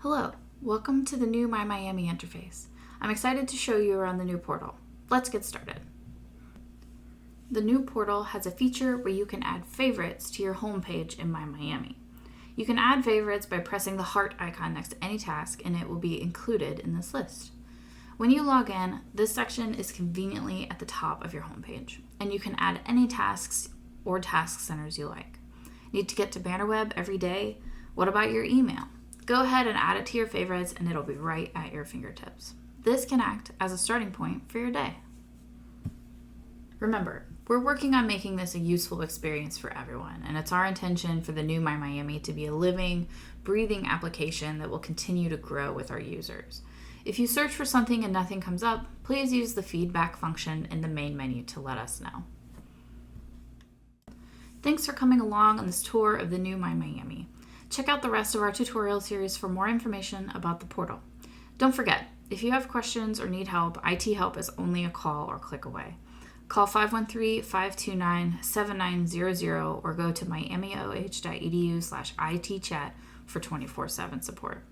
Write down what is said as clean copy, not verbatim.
Hello, welcome to the new My Miami interface. I'm excited to show you around the new portal. Let's get started. The new portal has a feature where you can add favorites to your homepage in My Miami. You can add favorites by pressing the heart icon next to any task and it will be included in this list. When you log in, this section is conveniently at the top of your homepage, and you can add any tasks or task centers you like. Need to get to Bannerweb every day? What about your email? Go ahead and add it to your favorites and it'll be right at your fingertips. This can act as a starting point for your day. Remember, we're working on making this a useful experience for everyone, and it's our intention for the new My Miami to be a living, breathing application that will continue to grow with our users. If you search for something and nothing comes up, please use the feedback function in the main menu to let us know. Thanks for coming along on this tour of the new My Miami. Check out the rest of our tutorial series for more information about the portal. Don't forget, if you have questions or need help, IT help is only a call or click away. Call 513-529-7900 or go to miamioh.edu/IT chat for 24/7 support.